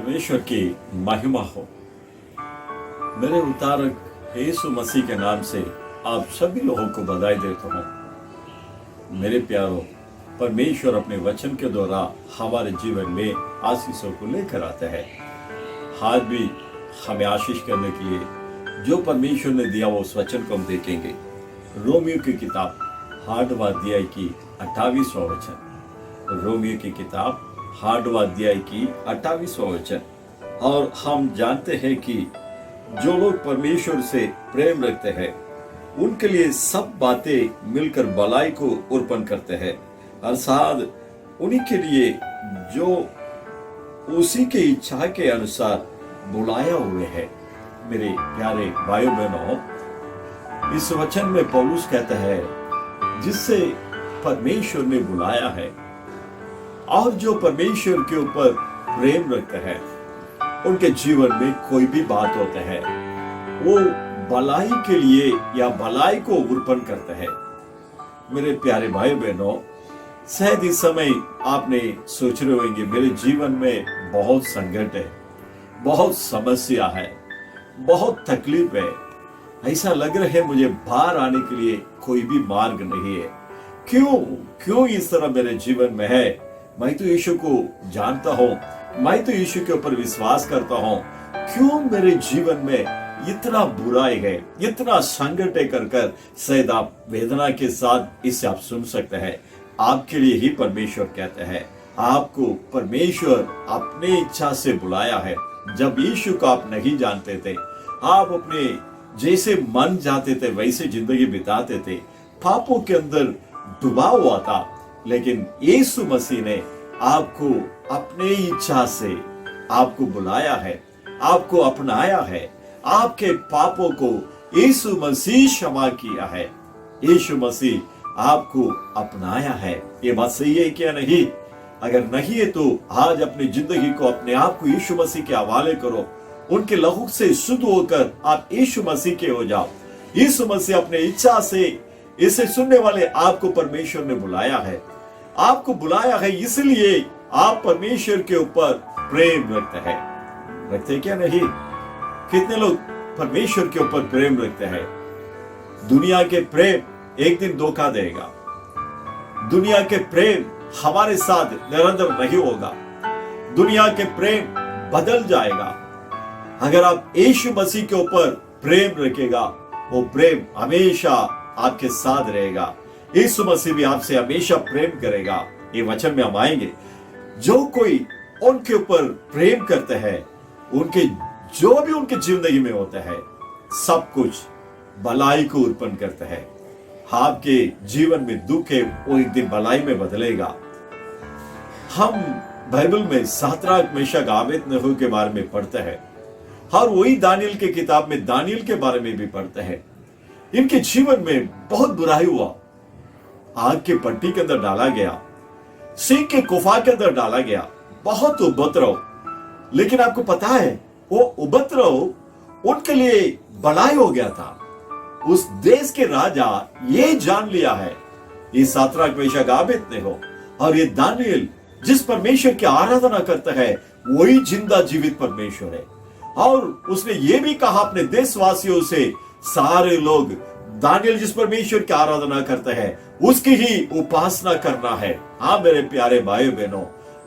परमेश्वर की महिमा हो। मेरे उद्धारक यीशु मसीह के नाम से आप सभी लोगों को बधाई देता हूँ। मेरे प्यारों, परमेश्वर अपने वचन के द्वारा हमारे जीवन में आशीषों को लेकर आता है। आज भी हमें आशीष करने के लिए जो परमेश्वर ने दिया वो उस वचन को हम देखेंगे। रोमियो की किताब 8वां अध्याय की 28वां वचन। रोमियो की किताब 8वां अध्याय की 28वां वचन। और हम जानते हैं कि जो लोग परमेश्वर से प्रेम रखते हैं उनके लिए सब बातें मिलकर भलाई को उत्पन्न करते हैं, अर्थात उन्हीं के लिए जो उसी की इच्छा के अनुसार बुलाया हुए हैं। मेरे प्यारे भाइयों बहनों, इस वचन में पौलुस कहता है जिससे परमेश्वर ने बुलाया है और जो परमेश्वर के ऊपर प्रेम रखते हैं उनके जीवन में कोई भी बात होता है वो भलाई के लिए या भलाई को उत्पन्न करते हैं। मेरे प्यारे भाई बहनों, शायद इस समय आपने सोच रहे होंगे मेरे जीवन में बहुत संकट है, बहुत समस्या है, बहुत तकलीफ है, ऐसा लग रहा है मुझे बाहर आने के लिए कोई भी मार्ग नहीं है। क्यों इस तरह मेरे जीवन में है? मैं तो यीशु को जानता हूँ, मैं तो यीशु के ऊपर विश्वास करता हूँ, क्यों मेरे जीवन में इतना बुराई है, इतना संकट है कर शायद आप वेदना के साथ इसे आप सुन सकते हैं। आपके लिए ही परमेश्वर कहते हैं, आपको परमेश्वर अपने इच्छा से बुलाया है। जब यीशु को आप नहीं जानते थे, आप अपने जैसे मन जाते थे वैसे जिंदगी बिताते थे, पापों के अंदर डूबा हुआ था, लेकिन यीशु मसीह ने आपको अपने इच्छा से आपको बुलाया है, आपको अपनाया है, आपके पापों को यीशु मसीह क्षमा किया है। यीशु मसीह आपको अपनाया है। ये बात सही है क्या? नहीं? अगर नहीं है तो आज अपनी जिंदगी को अपने आप को यीशु मसीह के हवाले करो। उनके लहू से शुद्ध होकर आप यीशु मसीह के हो जाओ। यीशु मसीह अपने इच्छा से इसे सुनने वाले आपको परमेश्वर ने बुलाया है। आपको बुलाया है इसलिए आप परमेश्वर के ऊपर प्रेम रखते हैं क्या? नहीं? कितने लोग परमेश्वर के ऊपर प्रेम रखते हैं? दुनिया के प्रेम एक दिन धोखा देगा। दुनिया के प्रेम हमारे साथ निरंतर नहीं होगा। दुनिया के प्रेम बदल जाएगा। अगर आप यीशु मसीह के ऊपर प्रेम रखेगा, वो प्रेम हमेशा आपके साथ रहेगा। यीशु मसीह भी आपसे हमेशा प्रेम करेगा। ये वचन में हम आएंगे। जो कोई उनके ऊपर प्रेम करते हैं, उनके जो भी उनके जिंदगी में होता है सब कुछ भलाई को उत्पन्न करता है। आपके जीवन में दुख है वो एक दिन भलाई में बदलेगा। हम बाइबल में शाद्राक मेशक अबेदनगो के बारे में पढ़ते हैं और वही दानियल के किताब में दानियल के बारे में भी पढ़ते हैं। इनके जीवन में बहुत बुराई हुआ। आग के पट्टी के अंदर डाला गया, सिंह के गुफा के अंदर डाला गया, बहुत उपद्रव। लेकिन आपको पता है वो उपद्रव उनके लिए भलाई हो गया था। उस देश के राजा ये जान लिया है, ये शाद्राक मेशक अबेदनगो और ये दानियल जिस परमेश्वर की आराधना करता है वही जिंदा जीवित परमेश्वर है। और उसने ये भी कहा अपने देशवासियों से, सारे लोग दानियल जिस परमेश्वर की आराधना करते हैं उसकी ही उपासना करना है। हाँ मेरे प्यारे भाइयों बहनों,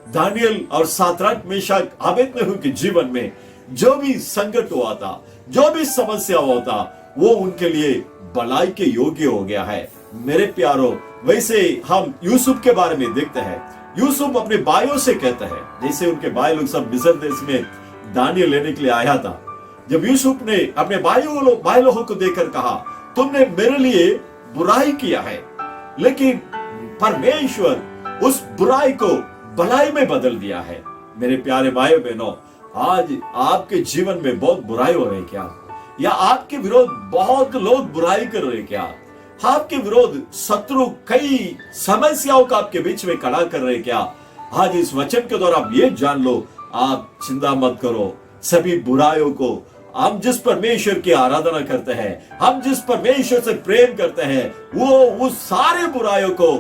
दानियल और शाद्राक मेशक अबेदनगो के जीवन में जो भी संकट हुआ था, जो भी समस्या हुआ था, वो उनके लिए भलाई के योग्य हो गया है। मेरे प्यारों, वैसे हम यूसुफ के बारे में देखते हैं। यूसुफ अपने भाइयों से कहता है, जैसे उनके भाई लोग सब मिस्र देश में दानियल लेने के लिए आया था, जब यूसुफ ने अपने भाई लोगों को देखकर कहा, तुमने मेरे लिए बुराई किया है, लेकिन परमेश्वर उस बुराई को भलाई में बदल दिया है। मेरे प्यारे भाइयों बहनों, आज आपके जीवन में बहुत बुराई हो रही है क्या? या आपके विरोध बहुत लोग बुराई कर रहे हैं क्या? आपके विरोध शत्रु कई समस्याओं का आपके बीच में खड़ा कर रहे हैं क्या? आज इस वचन के द्वारा आप ये जान लो, आप चिंता मत करो। सभी बुराइयों को हम जिस परमेश्वर की आराधना करते हैं, हम जिस परमेश्वर से प्रेम करते हैं, वो उस सारे बुराइयों को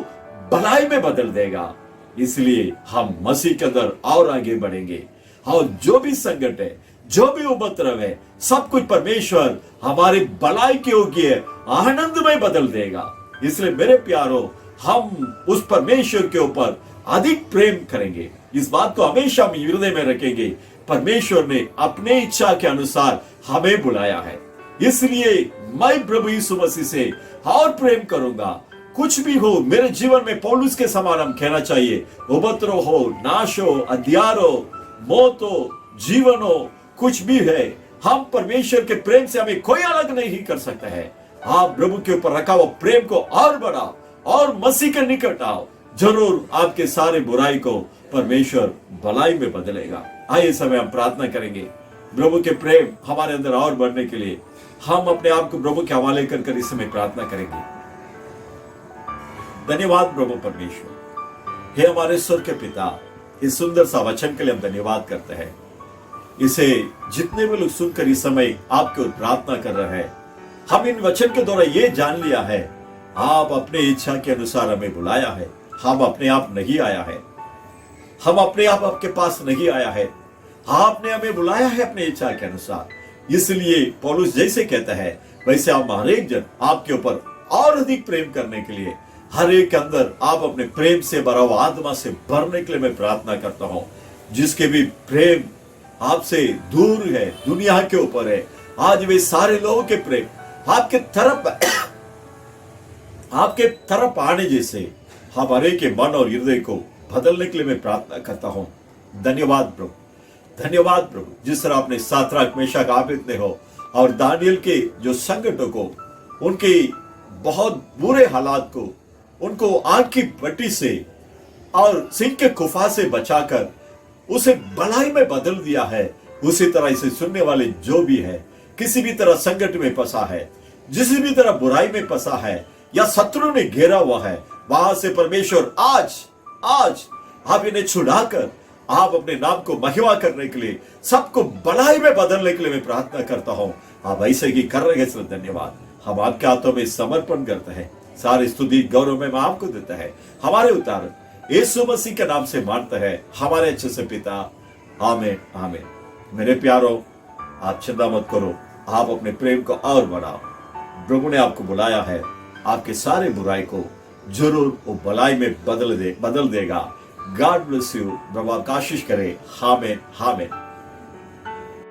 भलाई में बदल देगा। इसलिए हम मसीह के अंदर और आगे बढ़ेंगे। और जो भी संकट है, जो भी उपद्रव है, सब कुछ परमेश्वर हमारे भलाई के योग्य आनंद में बदल देगा। इसलिए मेरे प्यारो, हम उस परमेश्वर के ऊपर अधिक प्रेम करेंगे। इस बात को हमेशा हम हृदय में रखेंगे। परमेश्वर ने अपने इच्छा के अनुसार हमें बुलाया है, इसलिए मैं प्रभु यीशु मसीह से और प्रेम करूंगा। कुछ भी हो मेरे जीवन में पौलुस के समान हम कहना चाहिए, उपद्रव हो, नाश हो, अंधियार हो, मौत हो, जीवन हो, कुछ भी है, हम परमेश्वर के प्रेम से हमें कोई अलग नहीं कर सकता है। आप प्रभु के ऊपर रखा हुआ प्रेम को और बढ़ाओ और मसीह के निकट आओ, जरूर आपके सारे बुराई को परमेश्वर भलाई में बदलेगा। आइए समय हम प्रार्थना करेंगे प्रभु के प्रेम हमारे अंदर और बढ़ने के लिए। हम अपने आप को प्रभु के हवाले कर इस समय प्रार्थना करेंगे। धन्यवाद प्रभु परमेश्वर, हे हमारे स्वर के पिता, इस सुंदर सा वचन के लिए हम धन्यवाद करते हैं। इसे जितने भी लोग सुनकर इस समय आपके ओर प्रार्थना कर रहे हैं, हम इन वचन के द्वारा ये जान लिया है, आप अपने इच्छा के अनुसार हमें बुलाया है। हम अपने आप नहीं आया है, हम अपने आप आपके पास नहीं आया है, आपने हमें बुलाया है अपने इच्छा के अनुसार। इसलिए पौलुस जैसे कहता है, वैसे हम हर एक जन आपके ऊपर और अधिक प्रेम करने के लिए, हर एक के अंदर आप अपने प्रेम से भरा हुआ आत्मा से भरने के लिए मैं प्रार्थना करता हूं। जिसके भी प्रेम आपसे दूर है, दुनिया के ऊपर है, आज वे सारे लोगों के प्रेम आपके तरफ आने जैसे हमारे के मन और हृदय को बदलने के लिए मैं प्रार्थना करता हूं। धन्यवाद प्रभु, धन्यवाद प्रभु। जिस तरह आपने सातराक, मेशक, आबेदनेगो और दानियल के जो संकटों को, उनके बहुत बुरे हालात को, उनको आग की भट्टी से और सिंह के गुफा से बचाकर उसे भलाई में बदल दिया है, उसी तरह इसे सुनने वाले जो भी है, किसी भी तरह संकट में फंसा है, जिस भी तरह बुराई में फंसा है या शत्रु ने घेरा हुआ है, वहां से परमेश्वर आज आप इन्हें छुड़ाकर आप अपने नाम को महिमा करने के लिए, सबको भलाई में बदलने के लिए मैं प्रार्थना करता हूं। आप ऐसे ही कर रहे हैं, इसलिए धन्यवाद। हम आपके हाथों में समर्पण करते हैं, सारी स्तुति गौरव में आपको देता है। हमारे उद्धारक यीशु मसीह के नाम से मानते हैं हमारे अच्छे से पिता, आमीन आमीन। मेरे प्यारों, आप चिंता मत करो, आप अपने प्रेम को और बढ़ाओ। प्रभु ने आपको बुलाया है, आपके सारे बुराई को जरूर वो भलाई में बदल देगा। God bless you. प्रभु आशीष करे। आमीन आमीन।